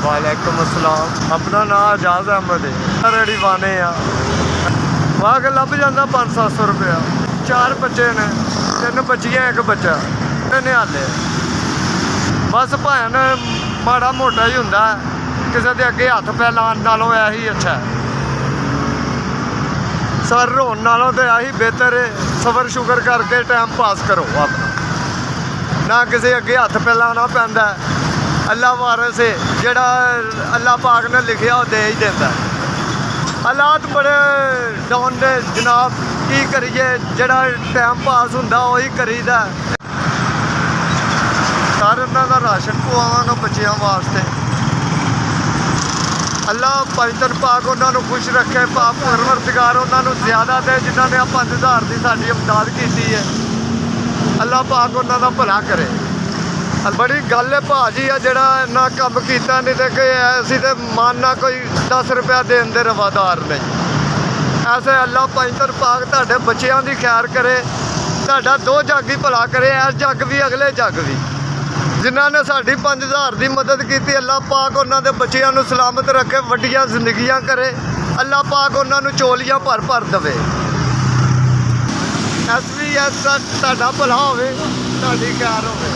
वालेकुम अस्सलाम। अपना नाम आजाद अहमद है। रेडी वाने आ वाह के लभ जाता 500-700 रुपया। 4 बच्चे ने, 3 बच्चियां 1 बच्चा निहाले। बस भैन माड़ा मोटा ही हुंदा किसी के अगे हथ फैलाने नालों यही अच्छा है। सर रोन नालों तो यही बेहतर है। सबर शुगर करके टाइम पास करो अपना, ना किसी अगे हथ फैलाना पैंदा। अल्लाह वारस है, जेड़ा अल्लाह पाक ने लिखिया वो दे ही देता। हालात बड़े डाउन ने जनाब, की करिए, जेड़ा टाइम पास हुंदा वही करीदा। सर इन्हां दा राशन पवावांगा बच्चियां वास्ते। अल्लाह पंजतन पाक उन्होंने खुश रखे। पाक परवरदिगार उन्होंने ज़्यादा दे जिन्होंने 5000 की साड़ी इमदाद की है। अल्लाह पाक उन्होंने भला करे। बड़ी गल है भाजी है जरा इन्ना कम किया, नहीं तो कि असी तो मानना कोई 10 रुपया देन दे रवादार नहीं। ऐसे अल्लाह पंजतन पाक तुहाडे बच्चियां की खैर करे, तुहाडा 2 जग ही भला करे, इस जग भी अगले जग भी। जिन्हों ने साड़ी 5000 की मदद की, अल्लाह पाक उन्होंने बच्चियां नूं सलामत रखे, वड्डियां जिंदगियां करे। अल्लाह पाक उन्होंने चोलियां भर भर देवे। SVS तुहाडा भला होवे, तुहाडी खैर होवे।